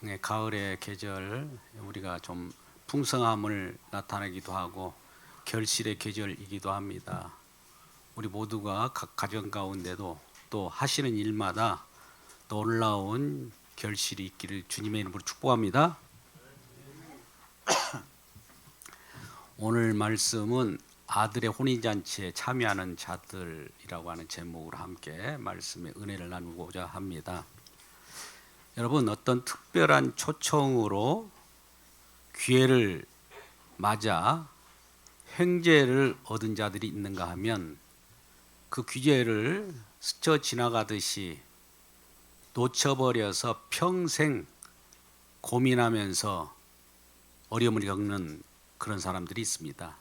네, 가을의 계절 우리가 좀 풍성함을 나타내기도 하고 결실의 계절이기도 합니다. 우리 모두가 각 가정 가운데도 또 하시는 일마다 놀라운 결실이 있기를 주님의 이름으로 축복합니다. 오늘 말씀은 아들의 혼인잔치에 참여하는 자들이라고 하는 제목으로 함께 말씀의 은혜를 나누고자 합니다. 여러분, 어떤 특별한 초청으로 기회를 맞아 횡재를 얻은 자들이 있는가 하면 그 기회를 스쳐 지나가듯이 놓쳐버려서 평생 고민하면서 어려움을 겪는 그런 사람들이 있습니다.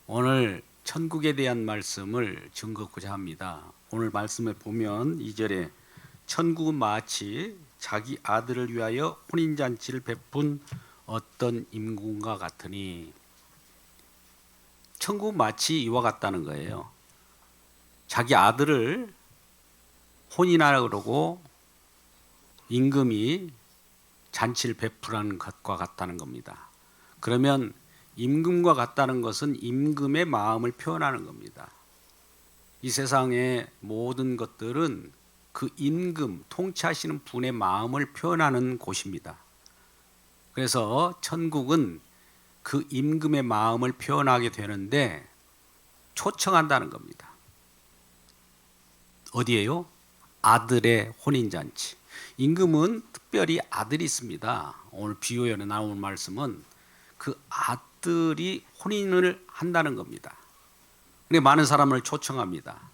오늘 천국에 대한 말씀을 증거하고자 합니다. 오늘 말씀에 보면 2절에 천국은 마치 자기 아들을 위하여 혼인잔치를 베푼 어떤 임금과 같으니, 천국은 마치 이와 같다는 거예요. 자기 아들을 혼인하라고 그러고 임금이 잔치를 베풀라는 것과 같다는 겁니다. 그러면 임금과 같다는 것은 임금의 마음을 표현하는 겁니다. 이 세상의 모든 것들은 그 임금, 통치하시는 분의 마음을 표현하는 곳입니다. 그래서 천국은 그 임금의 마음을 표현하게 되는데 초청한다는 겁니다. 어디예요? 아들의 혼인잔치. 임금은 특별히 아들이 있습니다. 오늘 비유에 나오는 말씀은 그 아들이 혼인을 한다는 겁니다. 근데 많은 사람을 초청합니다.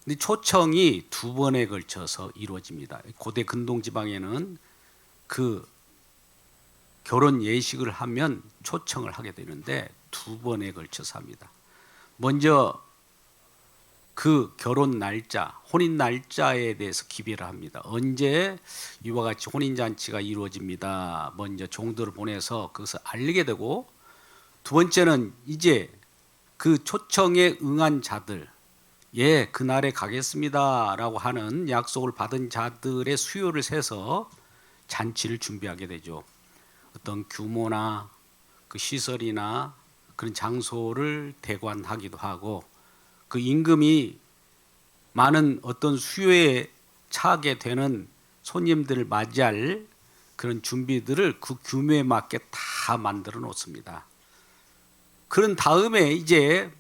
근데 초청이 두 번에 걸쳐서 이루어집니다. 고대 근동 지방에는 그 결혼 예식을 하면 초청을 하게 되는데 두 번에 걸쳐서 합니다. 먼저 그 결혼 날짜, 혼인 날짜에 대해서 기별을 합니다. 언제 이와 같이 혼인 잔치가 이루어집니다. 먼저 종들을 보내서 그것을 알리게 되고, 두 번째는 이제 그 초청에 응한 자들, 예, 그날에 가겠습니다라고 하는 약속을 받은 자들의 수요를 세서 잔치를 준비하게 되죠. 어떤 규모나 그 시설이나 그런 장소를 대관하기도 하고, 그 임금이 많은 어떤 수요에 차게 되는 손님들을 맞이할 그런 준비들을 그 규모에 맞게 다 만들어 놓습니다. 그런 다음에 이제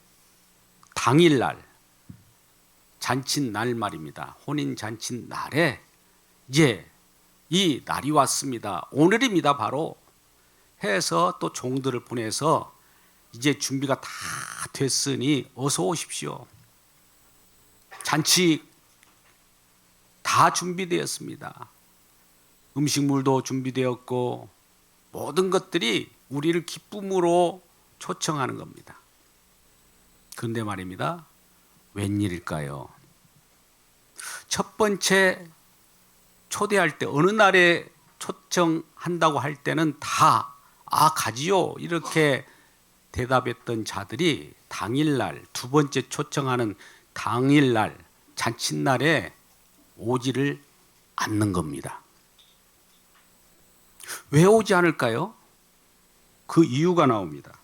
당일날, 잔칫날 말입니다. 혼인 잔칫날에 이제 이 날이 왔습니다. 오늘입니다. 바로 해서 또 종들을 보내서 이제 준비가 다 됐으니 어서 오십시오. 잔치 다 준비되었습니다. 음식물도 준비되었고 모든 것들이 우리를 기쁨으로 초청하는 겁니다. 그런데 말입니다. 웬일일까요? 첫 번째 초대할 때 어느 날에 초청한다고 할 때는 다 가지요 이렇게 대답했던 자들이 당일날, 두 번째 초청하는 당일날, 잔칫날에 오지를 않는 겁니다. 왜 오지 않을까요? 그 이유가 나옵니다.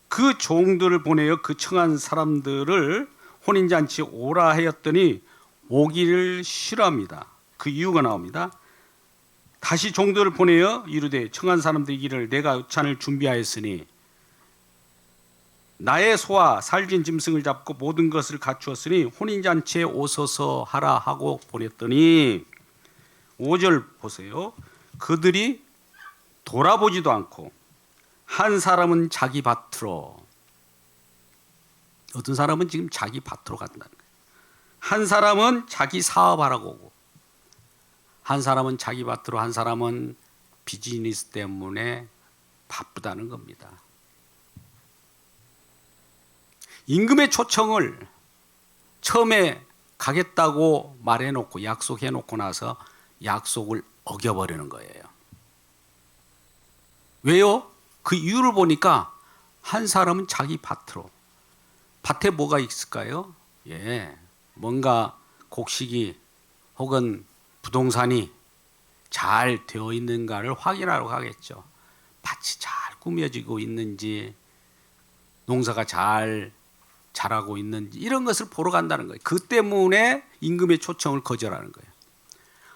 그 종들을 보내어 그 청한 사람들을 혼인잔치에 오라 하였더니 오기를 싫어합니다. 그 이유가 나옵니다. 다시 종들을 보내어 이르되 청한 사람들이 이르기를 내가 잔을 준비하였으니 나의 소와 살진 짐승을 잡고 모든 것을 갖추었으니 혼인잔치에 오소서 하라 하고 보냈더니 5절 보세요. 그들이 돌아보지도 않고 한 사람은 자기 밭으로, 어떤 사람은 지금 자기 밭으로 간다는 거예요. 한 사람은 자기 사업하라고 오고, 한 사람은 자기 밭으로, 한 사람은 비즈니스 때문에 바쁘다는 겁니다. 임금의 초청을 처음에 가겠다고 말해놓고 약속해놓고 나서 약속을 어겨버리는 거예요. 왜요? 그 이유를 보니까 한 사람은 자기 밭으로. 밭에 뭐가 있을까요? 예, 뭔가 곡식이 혹은 부동산이 잘 되어 있는가를 확인하러 가겠죠. 밭이 잘 꾸며지고 있는지, 농사가 잘 자라고 있는지 이런 것을 보러 간다는 거예요. 그 때문에 임금의 초청을 거절하는 거예요.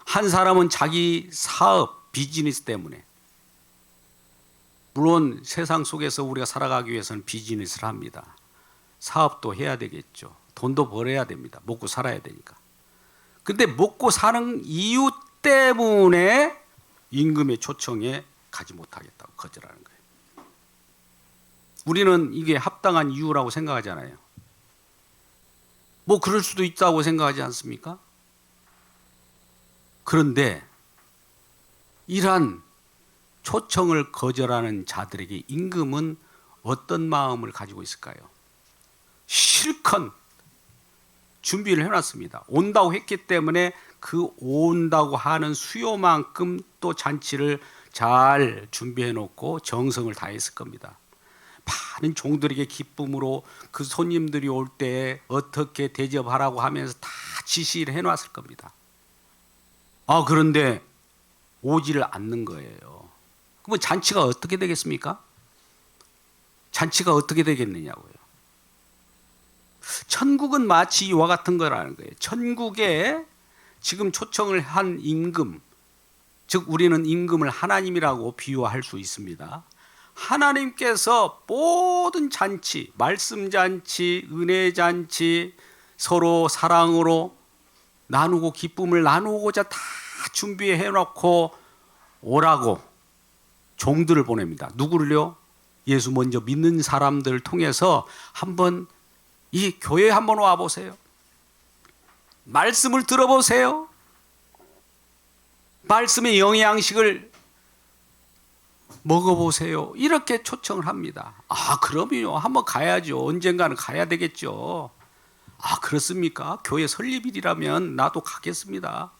한 사람은 자기 사업, 비즈니스 때문에, 물론 세상 속에서 우리가 살아가기 위해서는 비즈니스를 합니다. 사업도 해야 되겠죠. 돈도 벌어야 됩니다. 먹고 살아야 되니까. 근데 먹고 사는 이유 때문에 임금의 초청에 가지 못하겠다고 거절하는 거예요. 우리는 이게 합당한 이유라고 생각하잖아요. 뭐 그럴 수도 있다고 생각하지 않습니까? 그런데 이러한 초청을 거절하는 자들에게 임금은 어떤 마음을 가지고 있을까요? 실컷 준비를 해놨습니다. 온다고 했기 때문에 그 온다고 하는 수요만큼 또 잔치를 잘 준비해 놓고 정성을 다했을 겁니다. 많은 종들에게 기쁨으로 그 손님들이 올 때 어떻게 대접하라고 하면서 다 지시를 해놨을 겁니다. 그런데 오지를 않는 거예요. 그러면 잔치가 어떻게 되겠습니까? 잔치가 어떻게 되겠느냐고요. 천국은 마치 이와 같은 거라는 거예요. 천국에 지금 초청을 한 임금, 즉 우리는 임금을 하나님이라고 비유할 수 있습니다. 하나님께서 모든 잔치, 말씀 잔치, 은혜 잔치, 서로 사랑으로 나누고 기쁨을 나누고자 다 준비해 놓고 오라고 종들을 보냅니다. 누구를요? 예수 먼저 믿는 사람들을 통해서 한번 이 교회에 한번 와보세요. 말씀을 들어보세요. 말씀의 영양식을 먹어보세요. 이렇게 초청을 합니다. 그럼요. 한번 가야죠. 언젠가는 가야 되겠죠. 그렇습니까? 교회 설립일이라면 나도 가겠습니다.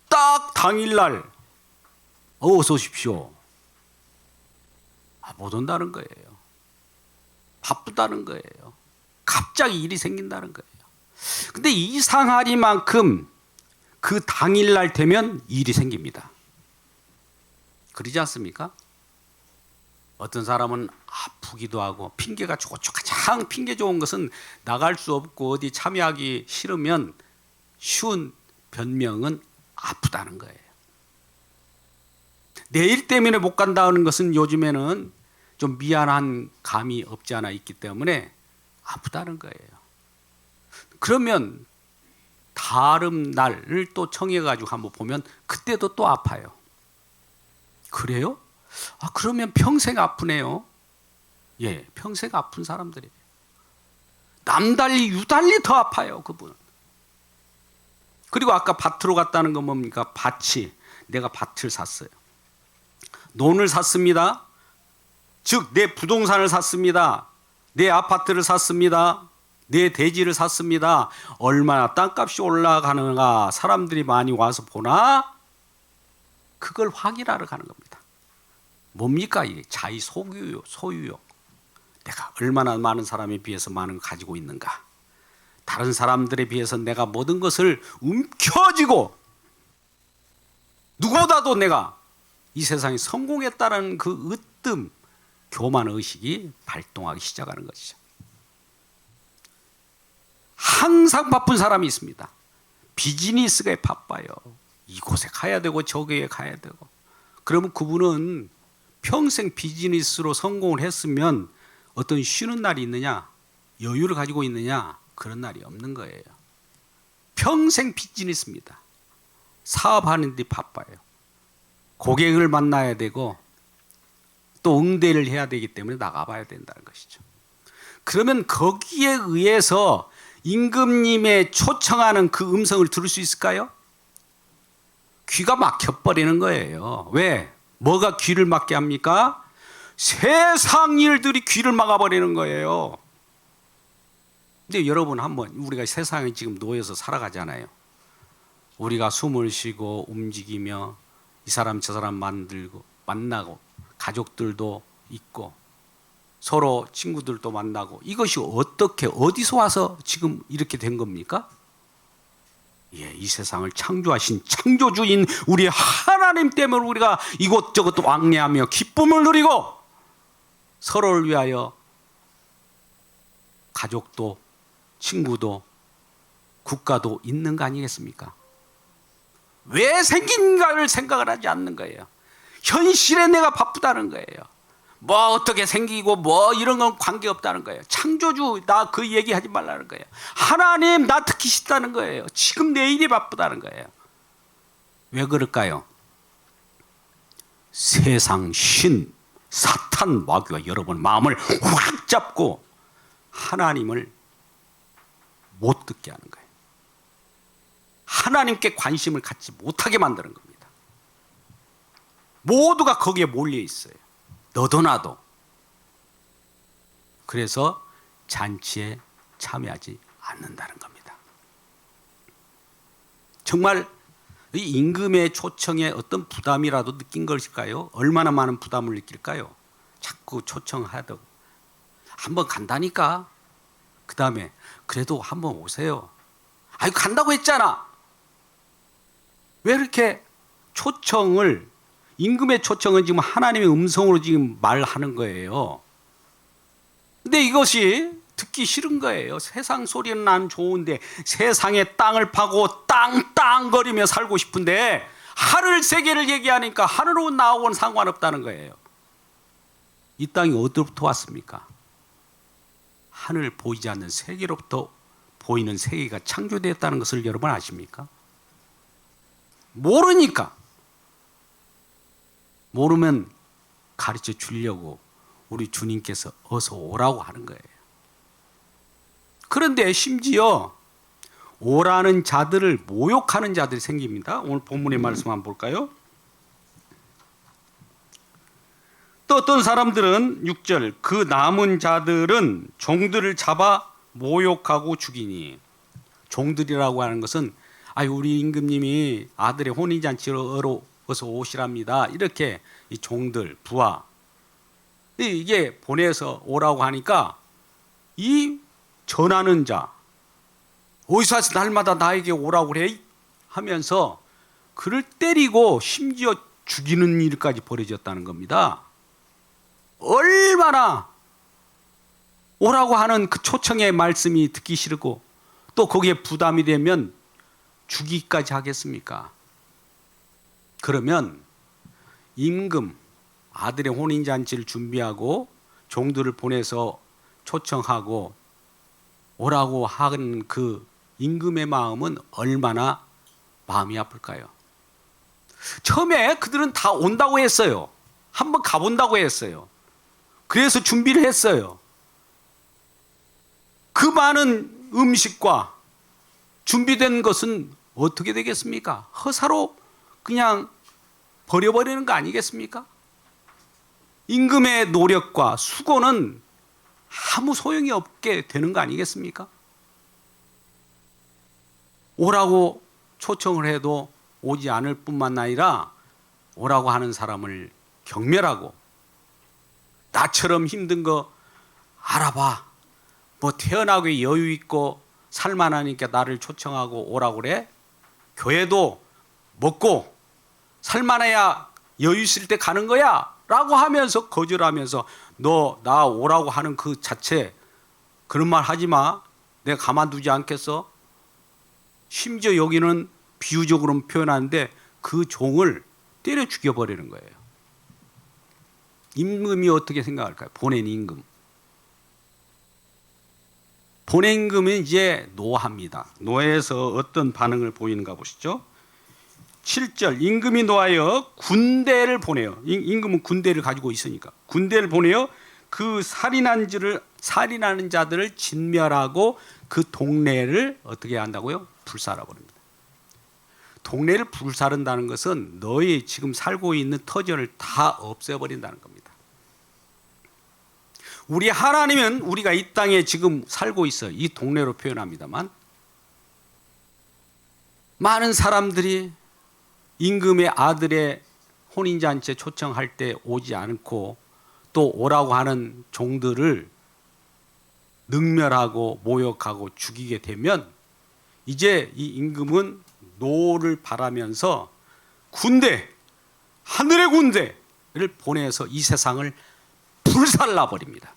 딱 당일날 어서 오십시오. 못 온다는 거예요. 바쁘다는 거예요. 갑자기 일이 생긴다는 거예요. 근데 이상하리만큼 그 당일날 되면 일이 생깁니다. 그러지 않습니까? 어떤 사람은 아프기도 하고 핑계가 좋고 가장 핑계 좋은 것은 나갈 수 없고 어디 참여하기 싫으면 쉬운 변명은 아프다는 거예요. 내일 때문에 못 간다는 것은 요즘에는 좀 미안한 감이 없지 않아 있기 때문에 아프다는 거예요. 그러면 다른 날을 또 청해가지고 한번 보면 그때도 또 아파요. 그래요? 그러면 평생 아프네요. 예, 평생 아픈 사람들이에요. 남달리 유달리 더 아파요, 그분은. 그리고 아까 밭으로 갔다는 건 뭡니까? 밭이, 내가 밭을 샀어요. 논을 샀습니다. 즉, 내 부동산을 샀습니다. 내 아파트를 샀습니다. 내 대지를 샀습니다. 얼마나 땅값이 올라가는가, 사람들이 많이 와서 보나? 그걸 확인하러 가는 겁니다. 뭡니까? 이게 자의 소유욕. 내가 얼마나 많은 사람에 비해서 많은 걸 가지고 있는가. 다른 사람들에 비해서 내가 모든 것을 움켜쥐고 누구보다도 내가 이 세상에 성공했다는 그 으뜸, 교만 의식이 발동하기 시작하는 것이죠. 항상 바쁜 사람이 있습니다. 비즈니스가 바빠요. 이곳에 가야 되고 저기에 가야 되고. 그러면 그분은 평생 비즈니스로 성공을 했으면 어떤 쉬는 날이 있느냐, 여유를 가지고 있느냐, 그런 날이 없는 거예요. 평생 비즈니스입니다. 사업하는 데 바빠요. 고객을 만나야 되고 또 응대를 해야 되기 때문에 나가봐야 된다는 것이죠. 그러면 거기에 의해서 임금님의 초청하는 그 음성을 들을 수 있을까요? 귀가 막혀버리는 거예요. 왜? 뭐가 귀를 막게 합니까? 세상 일들이 귀를 막아버리는 거예요. 근데 여러분 한번, 우리가 세상에 지금 놓여서 살아가잖아요. 우리가 숨을 쉬고 움직이며 이 사람 저 사람 만나고 가족들도 있고 서로 친구들도 만나고, 이것이 어떻게 어디서 와서 지금 이렇게 된 겁니까? 예, 이 세상을 창조하신 창조주인 우리 하나님 때문에 우리가 이곳저곳 왕래하며 기쁨을 누리고 서로를 위하여 가족도 친구도 국가도 있는 거 아니겠습니까? 왜 생긴가를 생각을 하지 않는 거예요. 현실에 내가 바쁘다는 거예요. 뭐 어떻게 생기고 뭐 이런 건 관계없다는 거예요. 창조주 나 그 얘기하지 말라는 거예요. 하나님 나 듣기 싫다는 거예요. 지금 내일이 바쁘다는 거예요. 왜 그럴까요? 세상 신 사탄 마귀가 여러분 마음을 확 잡고 하나님을 못 듣게 하는 거예요. 하나님께 관심을 갖지 못하게 만드는 겁니다. 모두가 거기에 몰려 있어요. 너도 나도. 그래서 잔치에 참여하지 않는다는 겁니다. 정말 이 임금의 초청에 어떤 부담이라도 느낀 것일까요? 얼마나 많은 부담을 느낄까요? 자꾸 초청하다가 한번 간다니까. 그 다음에 그래도 한번 오세요. 아이 간다고 했잖아. 왜 이렇게 초청을 임금의 초청은 지금 하나님의 음성으로 지금 말하는 거예요. 근데 이것이 듣기 싫은 거예요. 세상 소리는 난 좋은데 세상에 땅을 파고 땅땅거리며 살고 싶은데 하늘 세계를 얘기하니까 하늘로 나오고는 상관없다는 거예요. 이 땅이 어디로부터 왔습니까? 하늘 보이지 않는 세계로부터 보이는 세계가 창조되었다는 것을 여러분 아십니까? 모르니까. 모르면 가르쳐 주려고 우리 주님께서 어서 오라고 하는 거예요. 그런데 심지어 오라는 자들을 모욕하는 자들이 생깁니다. 오늘 본문의 말씀 한번 볼까요? 또 어떤 사람들은 6절 그 남은 자들은 종들을 잡아 모욕하고 죽이니. 종들이라고 하는 것은 우리 임금님이 아들의 혼인잔치로 어서 오시랍니다. 이렇게 이 종들 부하 이게 보내서 오라고 하니까 이 전하는 자 어디서 와서 날마다 나에게 오라고 그래 하면서 그를 때리고 심지어 죽이는 일까지 벌어졌다는 겁니다. 얼마나 오라고 하는 그 초청의 말씀이 듣기 싫고 또 거기에 부담이 되면 죽이기까지 하겠습니까? 그러면 임금 아들의 혼인잔치를 준비하고 종들을 보내서 초청하고 오라고 하는 그 임금의 마음은 얼마나 마음이 아플까요? 처음에 그들은 다 온다고 했어요. 한번 가본다고 했어요. 그래서 준비를 했어요. 그 많은 음식과 준비된 것은 어떻게 되겠습니까? 허사로 그냥 버려버리는 거 아니겠습니까? 임금의 노력과 수고는 아무 소용이 없게 되는 거 아니겠습니까? 오라고 초청을 해도 오지 않을 뿐만 아니라 오라고 하는 사람을 경멸하고 나처럼 힘든 거 알아봐. 뭐 태어나고 여유 있고 살만하니까 나를 초청하고 오라고 그래? 교회도 먹고 살만해야 여유 있을 때 가는 거야 라고 하면서 거절하면서 너 나 오라고 하는 그 자체 그런 말 하지 마. 내가 가만두지 않겠어. 심지어 여기는 비유적으로 표현하는데 그 종을 때려 죽여버리는 거예요. 임금이 어떻게 생각할까요? 보낸 임금. 보낸 임금은 이제 노합니다. 노해서 어떤 반응을 보이는가 보시죠. 7절 임금이 노하여 군대를 보내요. 임금은 군대를 가지고 있으니까 군대를 보내요. 그 살인하는 자들을 진멸하고 그 동네를 어떻게 한다고요? 불살아 버립니다. 동네를 불사른다는 것은 너희 지금 살고 있는 터전을 다 없애버린다는 겁니다. 우리 하나님은 우리가 이 땅에 지금 살고 있어요. 이 동네로 표현합니다만 많은 사람들이 임금의 아들의 혼인잔치에 초청할 때 오지 않고 또 오라고 하는 종들을 능멸하고 모욕하고 죽이게 되면 이제 이 임금은 노를 바라면서 군대, 하늘의 군대를 보내서 이 세상을 불살라 버립니다.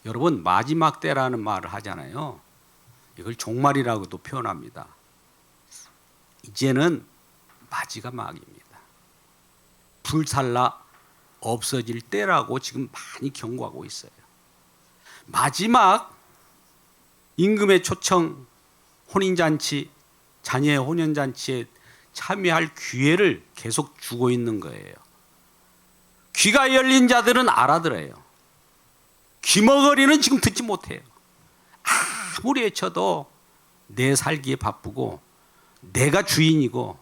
여러분, 마지막 때라는 말을 하잖아요. 이걸 종말이라고도 표현합니다. 이제는 마지막입니다. 불살라 없어질 때라고 지금 많이 경고하고 있어요. 마지막 임금의 초청 혼인잔치, 자녀의 혼인잔치에 참여할 기회를 계속 주고 있는 거예요. 귀가 열린 자들은 알아들어요. 귀머거리는 지금 듣지 못해요. 아무리 외쳐도 내 살기에 바쁘고 내가 주인이고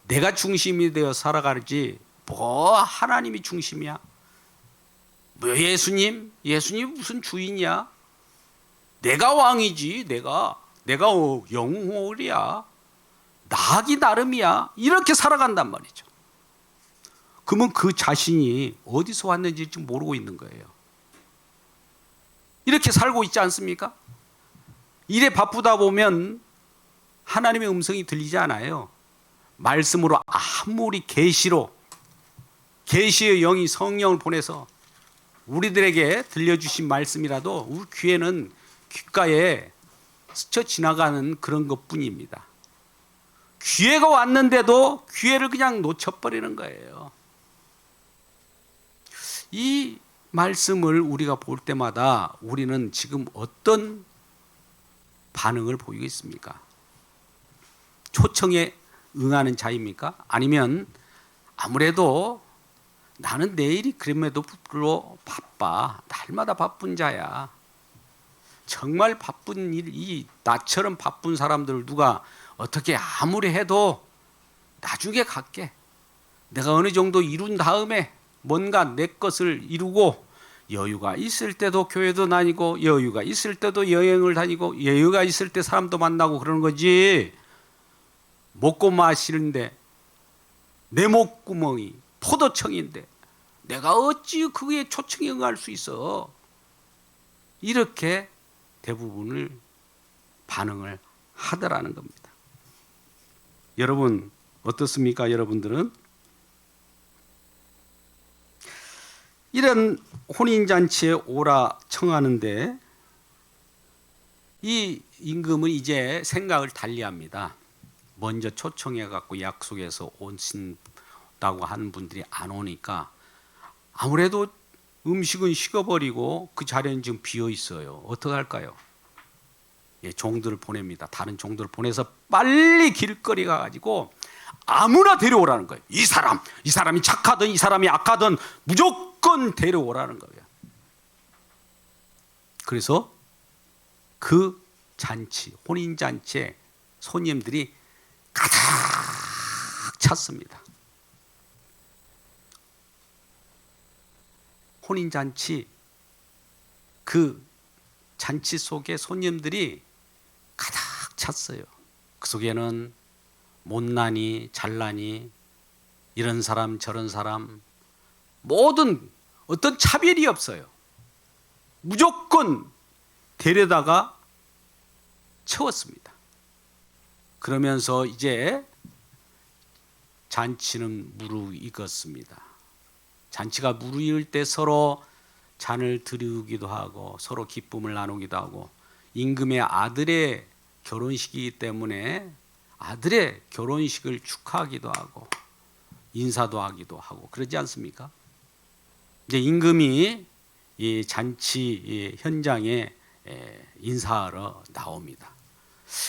내가 중심이 되어 살아가지 뭐 하나님이 중심이야? 뭐 예수님 무슨 주인이야? 내가 왕이지. 내가 영웅이야. 나기 나름이야. 이렇게 살아간단 말이죠. 그러면 그 자신이 어디서 왔는지 지금 모르고 있는 거예요. 이렇게 살고 있지 않습니까? 일에 바쁘다 보면 하나님의 음성이 들리지 않아요. 말씀으로 아무리 계시의 영이 성령을 보내서 우리들에게 들려주신 말씀이라도 우리 귀에는 귓가에 스쳐 지나가는 그런 것뿐입니다. 기회가 왔는데도 기회를 그냥 놓쳐버리는 거예요. 이 말씀을 우리가 볼 때마다 우리는 지금 어떤 반응을 보이고 있습니까? 초청에 응하는 자입니까? 아니면 아무래도 나는 내일이 그럼에도 불구하고 바빠. 날마다 바쁜 자야. 정말 바쁜 이 나처럼 바쁜 사람들 누가 어떻게 아무리 해도 나중에 갈게. 내가 어느 정도 이룬 다음에 뭔가 내 것을 이루고 여유가 있을 때도 교회도 다니고 여유가 있을 때도 여행을 다니고 여유가 있을 때 사람도 만나고 그러는 거지. 먹고 마시는데 내 목구멍이 포도청인데 내가 어찌 그게 초청에 응할 수 있어. 이렇게 대부분을 반응을 하더라는 겁니다. 여러분 어떻습니까? 여러분들은 이런 혼인잔치에 오라 청하는데 이 임금은 이제 생각을 달리합니다. 먼저 초청해 갖고 약속해서 오신다고 하는 분들이 안 오니까 아무래도 음식은 식어버리고 그 자리는 지금 비어 있어요. 어떻게 할까요? 예, 종들을 보냅니다. 다른 종들을 보내서 빨리 길거리 가가지고 아무나 데려오라는 거예요. 이 사람이 착하든 이 사람이 악하든 무조건 데려오라는 거예요. 그래서 그 잔치, 혼인잔치에 손님들이 가득 찼습니다. 혼인잔치, 그 잔치 속에 손님들이 가득 찼어요. 그 속에는 못나니 잘나니 이런 사람 저런 사람 모든 어떤 차별이 없어요. 무조건 데려다가 채웠습니다. 그러면서 이제 잔치는 무르익었습니다. 잔치가 무르익을 때 서로 잔을 드리기도 하고 서로 기쁨을 나누기도 하고 임금의 아들의 결혼식이기 때문에 아들의 결혼식을 축하하기도 하고 인사도 하기도 하고 그러지 않습니까? 이제 임금이 이 잔치 현장에 인사하러 나옵니다.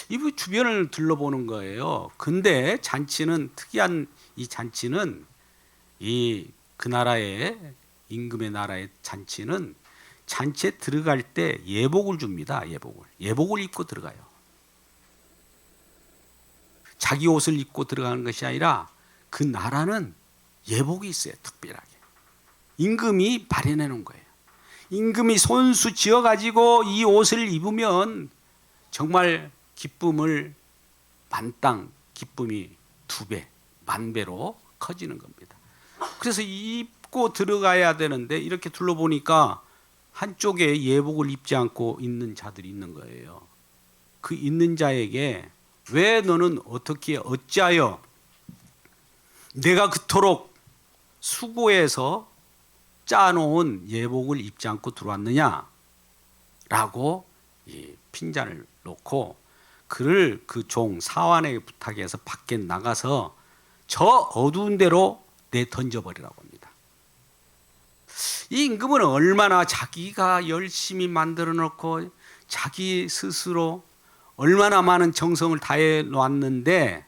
이 주변을 둘러보는 거예요. 근데 잔치는 특이한 이 잔치는 그 나라의 임금의 나라의 잔치는 잔치에 들어갈 때 예복을 줍니다. 예복을 입고 들어가요. 자기 옷을 입고 들어가는 것이 아니라 그 나라는 예복이 있어요. 특별하게 임금이 마련해 놓은 거예요. 임금이 손수 지어 가지고 이 옷을 입으면 정말 기쁨을 만땅 기쁨이 2배, 만배로 커지는 겁니다. 그래서 입고 들어가야 되는데 이렇게 둘러보니까 한쪽에 예복을 입지 않고 있는 자들이 있는 거예요. 그 있는 자에게 왜 너는 어떻게 어찌하여 내가 그토록 수고해서 짜놓은 예복을 입지 않고 들어왔느냐 라고 이 핀잔을 놓고 그를 그 종 사환에게 부탁해서 밖에 나가서 저 어두운 데로 내던져버리라고 합니다. 이 임금은 얼마나 자기가 열심히 만들어 놓고 자기 스스로 얼마나 많은 정성을 다해 놓았는데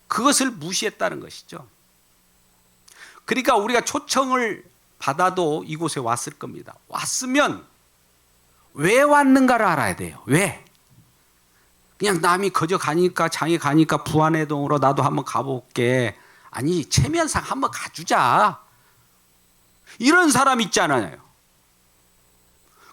그것을 무시했다는 것이죠. 그러니까 우리가 초청을 받아도 이곳에 왔을 겁니다. 왔으면 왜 왔는가를 알아야 돼요. 왜? 그냥 남이 거저 가니까 장에 가니까 부안해동으로 나도 한번 가볼게. 아니 체면상 한번 가주자. 이런 사람 있잖아요.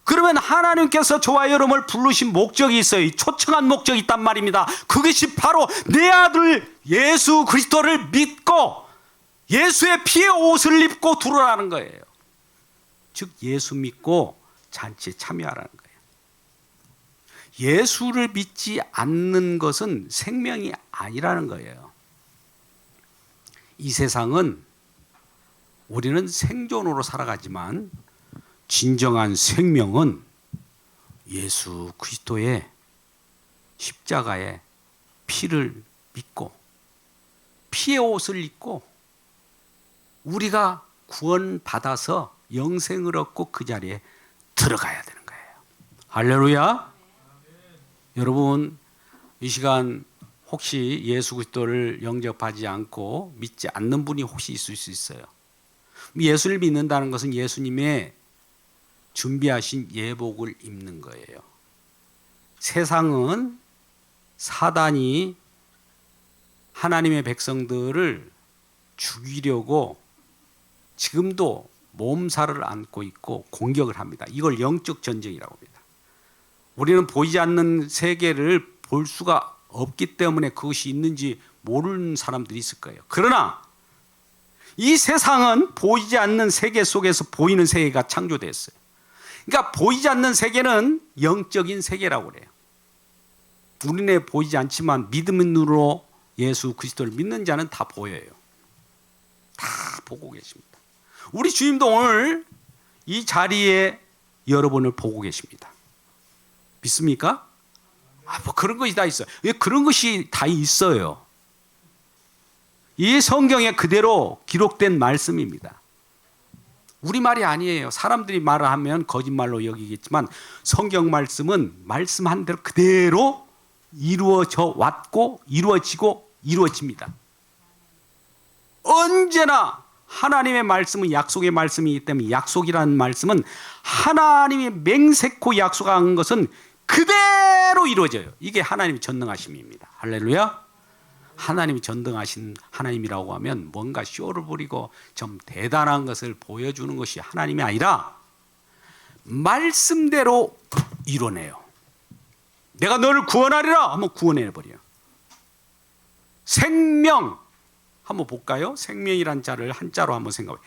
그러면 하나님께서 저와 여러분을 부르신 목적이 있어요. 초청한 목적이 있단 말입니다. 그것이 바로 내 아들 예수 그리스도를 믿고 예수의 피의 옷을 입고 들어라는 거예요. 즉 예수 믿고 잔치에 참여하라는 거예요. 예수를 믿지 않는 것은 생명이 아니라는 거예요. 이 세상은 우리는 생존으로 살아가지만 진정한 생명은 예수 그리스도의 십자가의 피를 믿고 피의 옷을 입고 우리가 구원받아서 영생을 얻고 그 자리에 들어가야 되는 거예요. 할렐루야. 여러분 이 시간 혹시 예수 그리스도를 영접하지 않고 믿지 않는 분이 혹시 있을 수 있어요. 예수를 믿는다는 것은 예수님의 준비하신 예복을 입는 거예요. 세상은 사단이 하나님의 백성들을 죽이려고 지금도 몸살을 안고 있고 공격을 합니다. 이걸 영적 전쟁이라고 합니다. 우리는 보이지 않는 세계를 볼 수가 없기 때문에 그것이 있는지 모르는 사람들이 있을 거예요. 그러나 이 세상은 보이지 않는 세계 속에서 보이는 세계가 창조됐어요. 그러니까 보이지 않는 세계는 영적인 세계라고 그래요. 우리는 보이지 않지만 믿음의 눈으로 예수 그리스도를 믿는 자는 다 보여요. 다 보고 계십니다. 우리 주님도 오늘 이 자리에 여러분을 보고 계십니다. 믿습니까? 뭐 그런 것이 다 있어요. 그런 것이 다 있어요. 이 성경에 그대로 기록된 말씀입니다. 우리 말이 아니에요. 사람들이 말을 하면 거짓말로 여기겠지만 성경 말씀은 말씀한 대로 그대로 이루어져 왔고 이루어지고 이루어집니다. 언제나 하나님의 말씀은 약속의 말씀이기 때문에 약속이라는 말씀은 하나님이 맹세코 약속한 것은 그대로 이루어져요. 이게 하나님의 전능하심입니다. 할렐루야. 하나님이 전능하신 하나님이라고 하면 뭔가 쇼를 부리고 좀 대단한 것을 보여주는 것이 하나님이 아니라 말씀대로 이뤄내요. 내가 너를 구원하리라 하면 구원해버려요. 생명 한번 볼까요? 생명이란 자를 한자로 한번 생각해.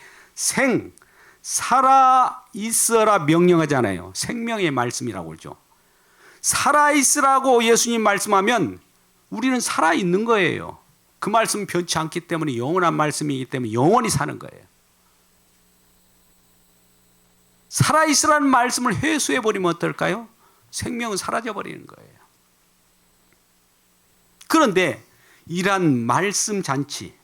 살아 있어라 명령하잖아요. 생명의 말씀이라고 그러죠. 살아 있으라고 예수님 말씀하면 우리는 살아 있는 거예요. 그 말씀은 변치 않기 때문에 영원한 말씀이기 때문에 영원히 사는 거예요. 살아 있으라는 말씀을 회수해 버리면 어떨까요? 생명은 사라져 버리는 거예요. 그런데 이러한 말씀 잔치,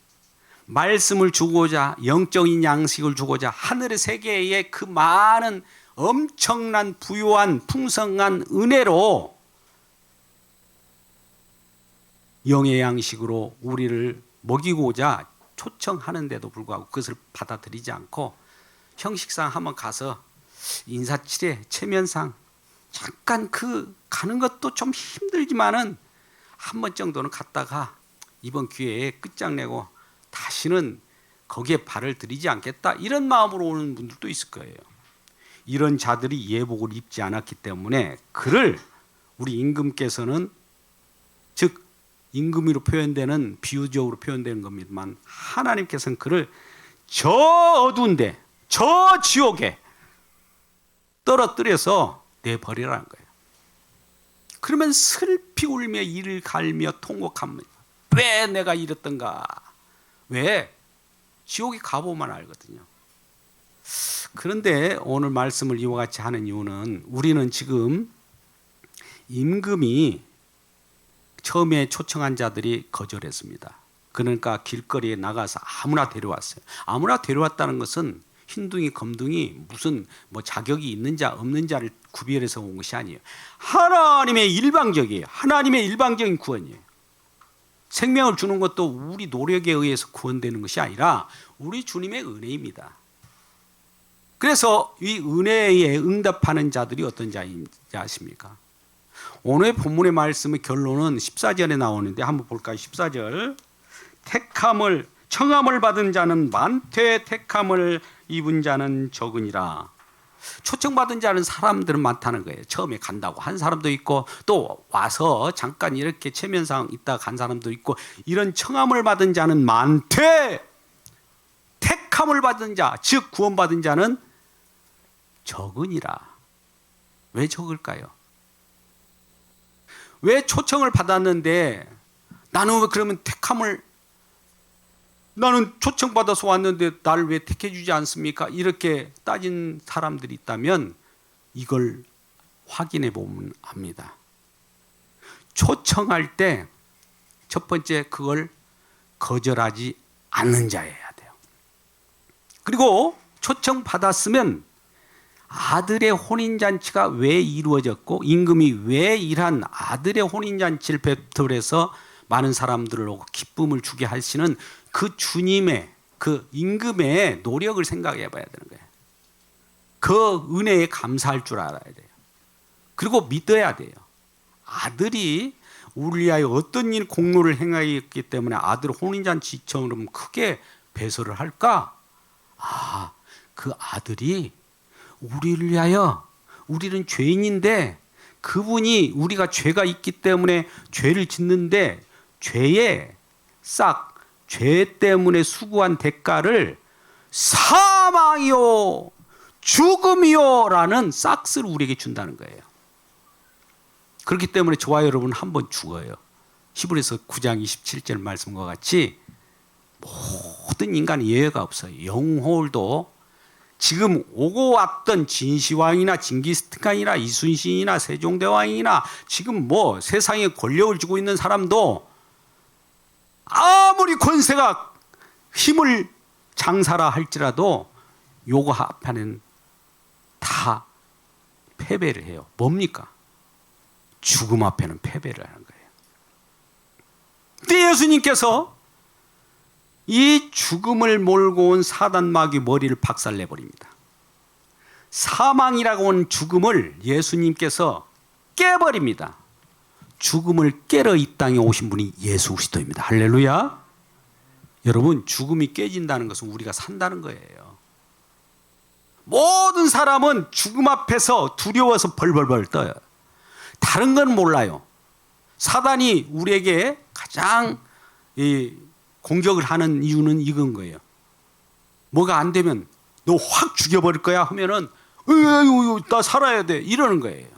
말씀을 주고자 영적인 양식을 주고자 하늘의 세계에 그 많은 엄청난 부유한 풍성한 은혜로 영의 양식으로 우리를 먹이고자 초청하는데도 불구하고 그것을 받아들이지 않고 형식상 한번 가서 인사치레 체면상 잠깐 그 가는 것도 좀 힘들지만은 한 번 정도는 갔다가 이번 기회에 끝장내고 다시는 거기에 발을 들이지 않겠다 이런 마음으로 오는 분들도 있을 거예요. 이런 자들이 예복을 입지 않았기 때문에 그를 우리 임금께서는 즉 임금으로 표현되는 비유적으로 표현되는 겁니다만 하나님께서는 그를 저 어두운 데, 저 지옥에 떨어뜨려서 내버리라는 거예요. 그러면 슬피 슬피 울며 이를 갈며 통곡합니다. 왜 내가 이랬던가? 왜? 지옥에 가보면 알거든요. 그런데 오늘 말씀을 이와 같이 하는 이유는 우리는 지금 임금이 처음에 초청한 자들이 거절했습니다. 그러니까 길거리에 나가서 아무나 데려왔어요. 아무나 데려왔다는 것은 흰둥이 검둥이 무슨 뭐 자격이 있는 자 없는 자를 구별해서 온 것이 아니에요. 하나님의 일방적이에요. 하나님의 일방적인 구원이에요. 생명을 주는 것도 우리 노력에 의해서 구원되는 것이 아니라 우리 주님의 은혜입니다. 그래서 이 은혜에 응답하는 자들이 어떤 자인지 아십니까? 오늘 본문의 말씀의 결론은 14절에 나오는데 한번 볼까요? 14절. 택함을 청함을 받은 자는 많되 택함을 입은 자는 적으니라. 초청받은 자는 사람들은 많다는 거예요. 처음에 간다고 한 사람도 있고 또 와서 잠깐 이렇게 체면상 있다 간 사람도 있고 이런 청함을 받은 자는 많되 택함을 받은 자, 즉 구원받은 자는 적으니라. 왜 적을까요? 왜 초청을 받았는데 나는 왜 그러면 나는 초청받아서 왔는데 나를 왜 택해주지 않습니까? 이렇게 따진 사람들이 있다면 이걸 확인해 보면 압니다. 초청할 때 첫 번째 그걸 거절하지 않는 자여야 돼요. 그리고 초청받았으면 아들의 혼인잔치가 왜 이루어졌고 임금이 왜 이러한 아들의 혼인잔치를 베풀어서 많은 사람들을 오고 기쁨을 주게 하시는 그 주님의 그 임금의 노력을 생각해 봐야 되는 거예요. 그 은혜에 감사할 줄 알아야 돼요. 그리고 믿어야 돼요. 아들이 우리 위하여 어떤 일 공로를 행하였기 때문에 아들 혼인잔치처럼 크게 배설을 할까? 그 아들이 우리를 위하여, 우리는 죄인인데 그분이 우리가 죄가 있기 때문에 죄를 짓는데 죄의 죄 때문에 수고한 대가를 사망이요 죽음이요 라는 싹스를 우리에게 준다는 거예요. 그렇기 때문에 저와 여러분 한 번 죽어요. 히브리서 9장 27절 말씀과 같이 모든 인간은 예외가 없어요. 영홀도 지금 오고 왔던 진시황이나 징기스칸이나 이순신이나 세종대왕이나 지금 뭐 세상에 권력을 쥐고 있는 사람도 아무리 권세가 힘을 장사라 할지라도 요거 앞에는 다 패배를 해요. 뭡니까? 죽음 앞에는 패배를 하는 거예요. 근데 예수님께서 이 죽음을 몰고 온 사단 마귀 머리를 박살내버립니다. 사망이라고 하는 죽음을 예수님께서 깨버립니다. 죽음을 깨러 이 땅에 오신 분이 예수 그리스도입니다. 할렐루야. 여러분, 죽음이 깨진다는 것은 우리가 산다는 거예요. 모든 사람은 죽음 앞에서 두려워서 벌벌벌 떠요. 다른 건 몰라요. 사단이 우리에게 가장 공격을 하는 이유는 이건 거예요. 뭐가 안 되면 너 확 죽여버릴 거야 하면은 나 살아야 돼 이러는 거예요.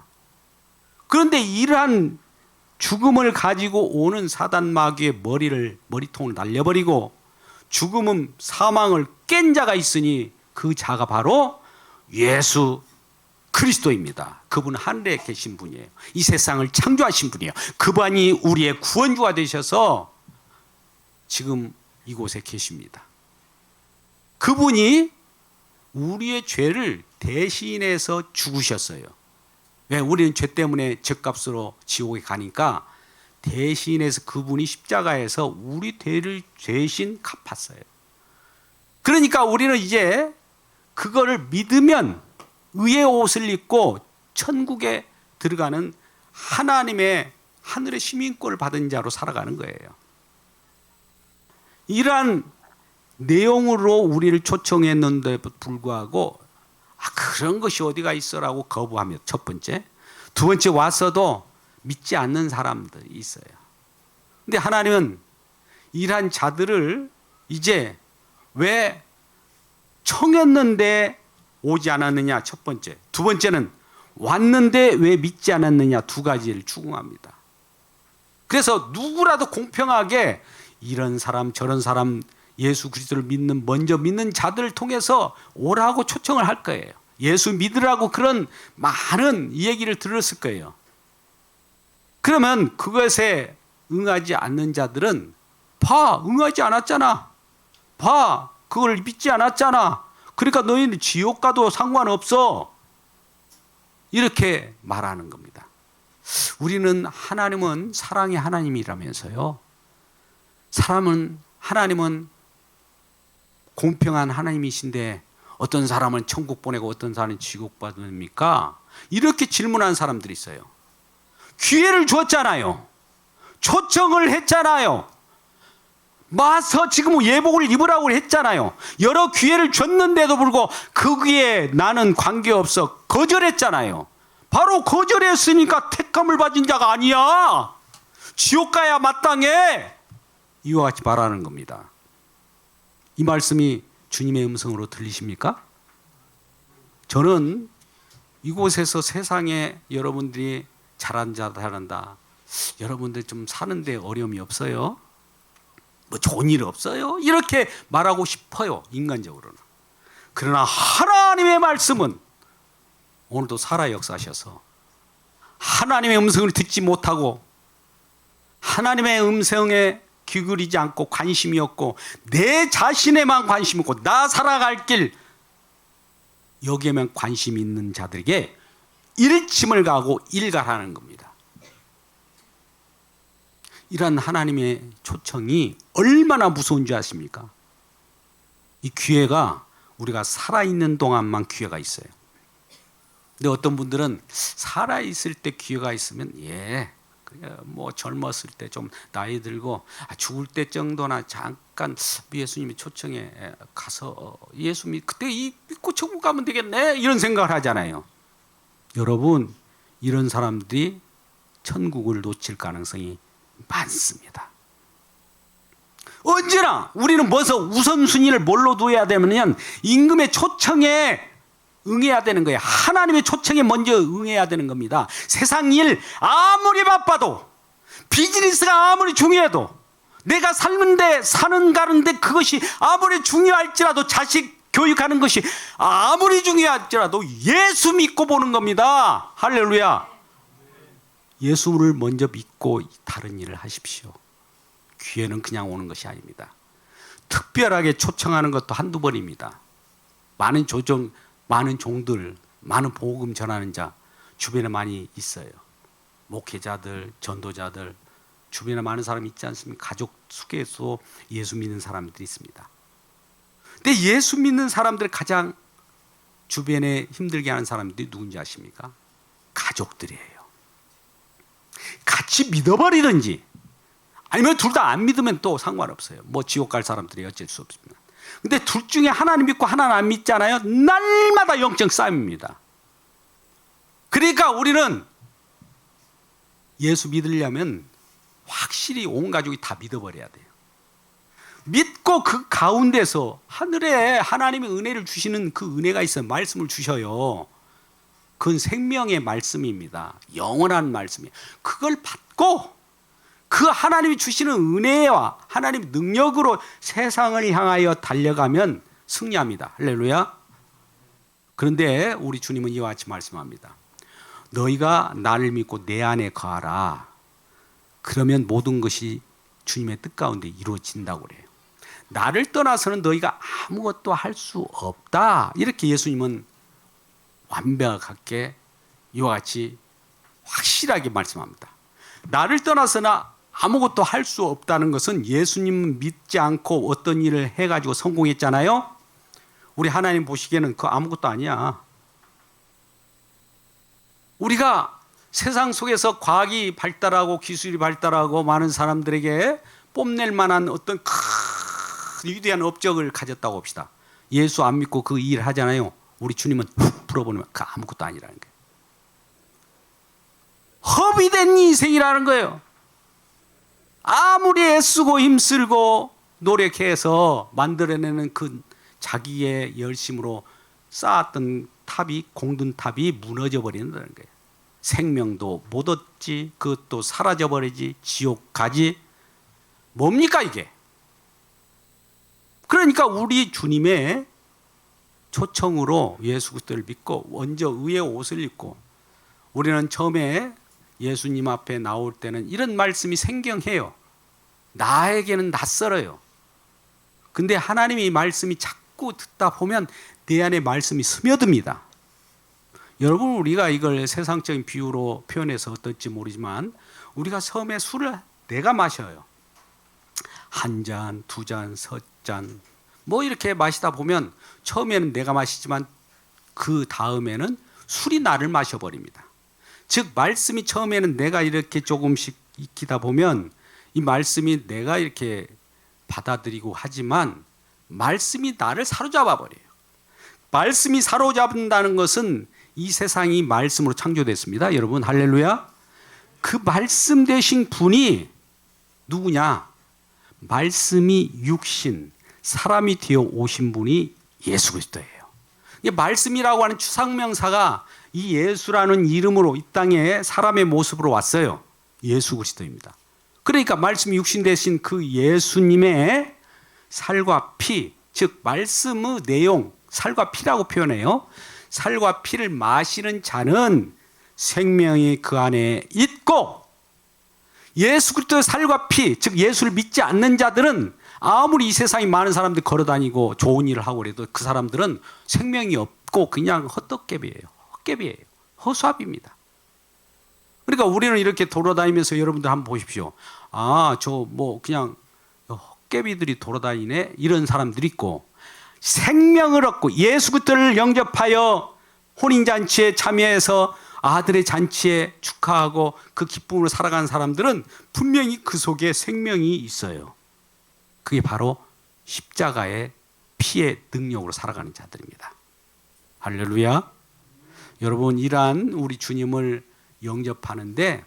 그런데 이러한 죽음을 가지고 오는 사단 마귀의 머리통을 날려버리고 죽음은 사망을 깬 자가 있으니 그 자가 바로 예수 그리스도입니다. 그분은 하늘에 계신 분이에요. 이 세상을 창조하신 분이에요. 그분이 우리의 구원주가 되셔서 지금 이곳에 계십니다. 그분이 우리의 죄를 대신해서 죽으셨어요. 왜? 우리는 죄 때문에 죗값으로 지옥에 가니까 대신해서 그분이 십자가에서 우리 죄를 대신 갚았어요. 그러니까 우리는 이제 그거를 믿으면 의의 옷을 입고 천국에 들어가는 하나님의 하늘의 시민권을 받은 자로 살아가는 거예요. 이러한 내용으로 우리를 초청했는데도 불구하고 그런 것이 어디가 있어라고 거부하며 첫 번째. 두 번째, 와서도 믿지 않는 사람들이 있어요. 근데 하나님은 이러한 자들을 이제 왜 청했는데 오지 않았느냐, 첫 번째. 두 번째는 왔는데 왜 믿지 않았느냐, 두 가지를 추궁합니다. 그래서 누구라도 공평하게 이런 사람 저런 사람 예수 그리스도를 먼저 믿는 자들을 통해서 오라고 초청을 할 거예요. 예수 믿으라고 그런 많은 얘기를 들었을 거예요. 그러면 그것에 응하지 않는 자들은 봐, 응하지 않았잖아. 봐, 그걸 믿지 않았잖아. 그러니까 너희는 지옥 가도 상관없어. 이렇게 말하는 겁니다. 우리는 하나님은 사랑의 하나님이라면서요. 하나님은 공평한 하나님이신데 어떤 사람은 천국 보내고 어떤 사람은 지옥 받습니까? 이렇게 질문하는 사람들이 있어요. 기회를 줬잖아요. 초청을 했잖아요. 와서 지금 예복을 입으라고 했잖아요. 여러 기회를 줬는데도 불구하고 거기에 나는 관계없어 거절했잖아요. 바로 거절했으니까 택함을 받은 자가 아니야. 지옥 가야 마땅해. 이와 같이 말하는 겁니다. 이 말씀이 주님의 음성으로 들리십니까? 저는 이곳에서 세상에 여러분들이 잘한다. 여러분들 좀 사는데 어려움이 없어요? 뭐 좋은 일 없어요? 이렇게 말하고 싶어요, 인간적으로는. 그러나 하나님의 말씀은 오늘도 살아 역사하셔서 하나님의 음성을 듣지 못하고 하나님의 음성에 기울이지 않고 관심이 없고 내 자신에만 관심이 있고 나 살아갈 길 여기에만 관심이 있는 자들에게 일침을 가고 일갈하는 겁니다. 이런 하나님의 초청이 얼마나 무서운 줄 아십니까? 이 기회가 우리가 살아있는 동안만 기회가 있어요. 근데 어떤 분들은 살아있을 때 기회가 있으면 뭐 젊었을 때 좀 나이 들고 죽을 때 정도나 잠깐 예수님이 초청에 가서 예수 그때 믿고 천국 가면 되겠네 이런 생각을 하잖아요. 여러분, 이런 사람들이 천국을 놓칠 가능성이 많습니다. 언제나 우리는 우선순위를 뭘로 둬야 되냐면 임금의 초청에 응해야 되는 거예요. 하나님의 초청에 먼저 응해야 되는 겁니다. 세상 일 아무리 바빠도 비즈니스가 아무리 중요해도 내가 사는 가는데 그것이 아무리 중요할지라도 자식 교육하는 것이 아무리 중요할지라도 예수 믿고 보는 겁니다. 할렐루야. 예수를 먼저 믿고 다른 일을 하십시오. 기회는 그냥 오는 것이 아닙니다. 특별하게 초청하는 것도 한두 번입니다. 많은 종들, 많은 복음 전하는 자 주변에 많이 있어요. 목회자들, 전도자들 주변에 많은 사람이 있지 않습니까? 가족 속에서 예수 믿는 사람들이 있습니다. 근데 예수 믿는 사람들 가장 주변에 힘들게 하는 사람들이 누군지 아십니까? 가족들이에요. 같이 믿어버리든지 아니면 둘 다 안 믿으면 또 상관없어요. 뭐 지옥 갈 사람들이 어쩔 수 없습니다. 근데 둘 중에 하나는 믿고 하나는 안 믿잖아요. 날마다 영적 싸움입니다. 그러니까 우리는 예수 믿으려면 확실히 온 가족이 다 믿어버려야 돼요. 믿고 그 가운데서 하늘에 하나님의 은혜를 주시는 그 은혜가 있어요. 말씀을 주셔요. 그건 생명의 말씀입니다. 영원한 말씀이에요. 그걸 받고 그 하나님이 주시는 은혜와 하나님의 능력으로 세상을 향하여 달려가면 승리합니다. 할렐루야. 그런데 우리 주님은 이와 같이 말씀합니다. 너희가 나를 믿고 내 안에 거하라. 그러면 모든 것이 주님의 뜻 가운데 이루어진다고 그래요. 나를 떠나서는 너희가 아무것도 할 수 없다. 이렇게 예수님은 완벽하게 이와 같이 확실하게 말씀합니다. 나를 떠나서나 아무것도 할 수 없다는 것은 예수님 믿지 않고 어떤 일을 해가지고 성공했잖아요. 우리 하나님 보시기에는 그거 아무것도 아니야. 우리가 세상 속에서 과학이 발달하고 기술이 발달하고 많은 사람들에게 뽐낼 만한 어떤 큰 위대한 업적을 가졌다고 봅시다. 예수 안 믿고 그 일 하잖아요. 우리 주님은 훅 풀어보면 그 아무것도 아니라는 거예요. 허비된 인생이라는 거예요. 아무리 애쓰고 힘쓰고 노력해서 만들어내는 그 자기의 열심으로 쌓았던 탑이 공든 탑이 무너져 버린다는 거예요. 생명도 못 얻지, 그것도 사라져버리지, 지옥 가지. 뭡니까 이게? 그러니까 우리 주님의 초청으로 예수 그리스도를 믿고 먼저 의의 옷을 입고, 우리는 처음에 예수님 앞에 나올 때는 이런 말씀이 생경해요. 나에게는 낯설어요. 근데 하나님의 말씀이 자꾸 듣다 보면 내 안에 말씀이 스며듭니다. 여러분, 우리가 이걸 세상적인 비유로 표현해서 어떨지 모르지만, 우리가 처음에 술을 내가 마셔요. 한 잔, 두 잔, 섯 잔, 뭐 이렇게 마시다 보면 처음에는 내가 마시지만 그 다음에는 술이 나를 마셔버립니다. 즉 말씀이 처음에는 내가 이렇게 조금씩 익히다 보면 이 말씀이 내가 이렇게 받아들이고 하지만 말씀이 나를 사로잡아 버려요. 말씀이 사로잡는다는 것은 이 세상이 말씀으로 창조됐습니다. 여러분, 할렐루야. 그 말씀 되신 분이 누구냐? 말씀이 육신, 사람이 되어 오신 분이 예수 그리스도예요. 말씀이라고 하는 추상명사가 이 예수라는 이름으로 이 땅에 사람의 모습으로 왔어요. 예수 그리스도입니다. 그러니까 말씀이 육신 되신 그 예수님의 살과 피, 즉 말씀의 내용, 살과 피라고 표현해요. 살과 피를 마시는 자는 생명이 그 안에 있고, 예수 그리스도의 살과 피, 즉 예수를 믿지 않는 자들은 아무리 이 세상에 많은 사람들이 걸어다니고 좋은 일을 하고 그래도 그 사람들은 생명이 없고 그냥 헛되개비예요. 헛개비예요. 허수아비입니다. 그러니까 우리는 이렇게 돌아다니면서 여러분들 한번 보십시오. 아, 저 뭐 그냥 헛개비들이 돌아다니네, 이런 사람들이 있고, 생명을 얻고 예수 그리스도를 영접하여 혼인잔치에 참여해서 아들의 잔치에 축하하고 그 기쁨으로 살아가는 사람들은 분명히 그 속에 생명이 있어요. 그게 바로 십자가의 피의 능력으로 살아가는 자들입니다. 할렐루야. 여러분, 이러한 우리 주님을 영접하는데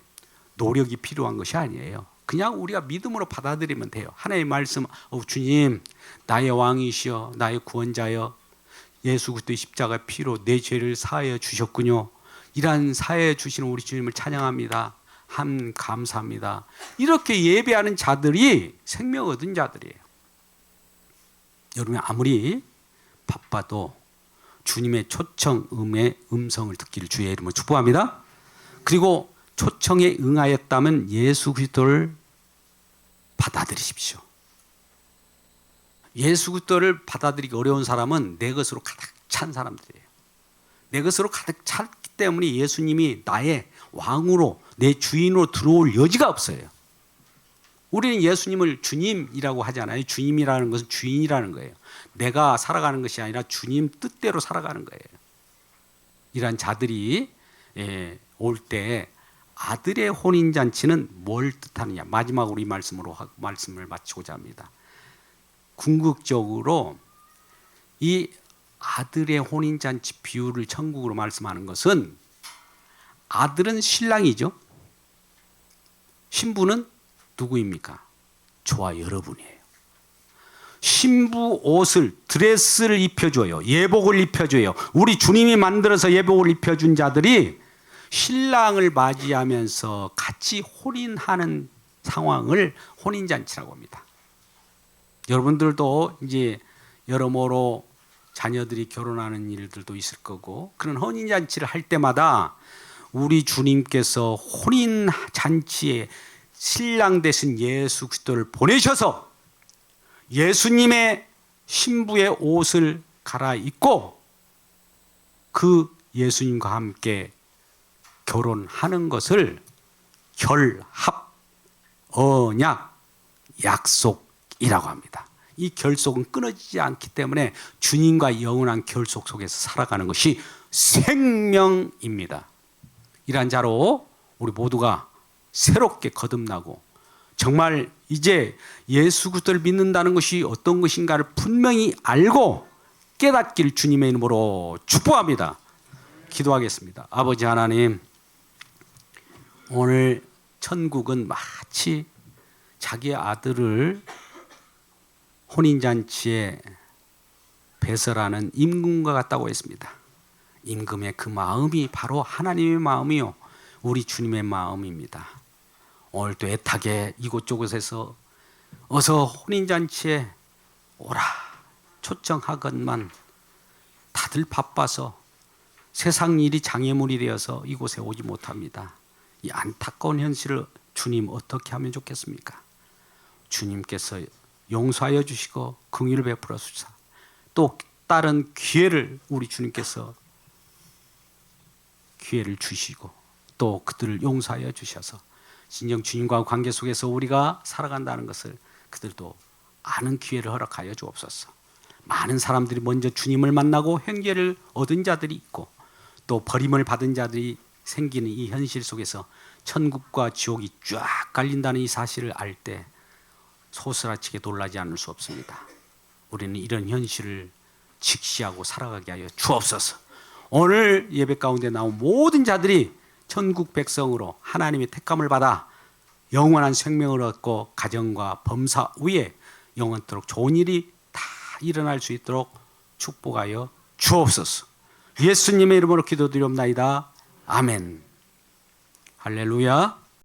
노력이 필요한 것이 아니에요. 그냥 우리가 믿음으로 받아들이면 돼요. 하나님의 말씀, 주님 나의 왕이시여, 나의 구원자여, 예수 그리스도의 십자가 피로 내 죄를 사하여 주셨군요. 이러한 사하여 주시는 우리 주님을 찬양합니다. 감사합니다. 이렇게 예배하는 자들이 생명 얻은 자들이에요. 여러분이 아무리 바빠도 주님의 초청음의 음성을 듣기를 주의 이름으로 축복합니다. 그리고 초청에 응하였다면 예수 그리스도를 받아들이십시오. 예수 그리스도를 받아들이기 어려운 사람은 내 것으로 가득 찬 사람들이에요. 내 것으로 가득 찼기 때문에 예수님이 나의 왕으로, 내 주인으로 들어올 여지가 없어요. 우리는 예수님을 주님이라고 하잖아요. 주님이라는 것은 주인이라는 거예요. 내가 살아가는 것이 아니라 주님 뜻대로 살아가는 거예요. 이러한 자들이 올 때 아들의 혼인잔치는 뭘 뜻하느냐, 마지막으로 이 말씀을 마치고자 합니다. 궁극적으로 이 아들의 혼인잔치 비유를 천국으로 말씀하는 것은, 아들은 신랑이죠. 신부는 누구입니까? 저와 여러분이에요. 신부 옷을, 드레스를 입혀줘요. 예복을 입혀줘요. 우리 주님이 만들어서 예복을 입혀준 자들이 신랑을 맞이하면서 같이 혼인하는 상황을 혼인잔치라고 합니다. 여러분들도 이제 여러모로 자녀들이 결혼하는 일들도 있을 거고, 그런 혼인잔치를 할 때마다 우리 주님께서 혼인잔치에 신랑 되신 예수 그리스도를 보내셔서 예수님의 신부의 옷을 갈아입고 그 예수님과 함께 결혼하는 것을 결합, 언약, 약속이라고 합니다. 이 결속은 끊어지지 않기 때문에 주님과 영원한 결속 속에서 살아가는 것이 생명입니다. 이러한 자로 우리 모두가 새롭게 거듭나고 정말 이제 예수 그리스도를 믿는다는 것이 어떤 것인가를 분명히 알고 깨닫기를 주님의 이름으로 축복합니다. 기도하겠습니다. 아버지 하나님, 오늘 천국은 마치 자기의 아들을 혼인잔치에 배설하는 임금과 같다고 했습니다. 임금의 그 마음이 바로 하나님의 마음이요, 우리 주님의 마음입니다. 오늘도 애타게 이곳저곳에서 어서 혼인잔치에 오라 초청하건만 다들 바빠서 세상 일이 장애물이 되어서 이곳에 오지 못합니다. 이 안타까운 현실을 주님 어떻게 하면 좋겠습니까? 주님께서 용서하여 주시고 긍휼을 베풀어 주사 또 다른 기회를 우리 주님께서 기회를 주시고 또 그들을 용서하여 주셔서 진정 주님과 관계 속에서 우리가 살아간다는 것을 그들도 아는 기회를 허락하여 주옵소서. 많은 사람들이 먼저 주님을 만나고 현계를 얻은 자들이 있고 또 버림을 받은 자들이 생기는 이 현실 속에서 천국과 지옥이 쫙 갈린다는 이 사실을 알 때 소스라치게 놀라지 않을 수 없습니다. 우리는 이런 현실을 직시하고 살아가게 하여 주옵소서. 오늘 예배 가운데 나온 모든 자들이 천국 백성으로 하나님의 택함을 받아 영원한 생명을 얻고 가정과 범사 위에 영원토록 좋은 일이 다 일어날 수 있도록 축복하여 주옵소서. 예수님의 이름으로 기도드리옵나이다. 아멘. 할렐루야.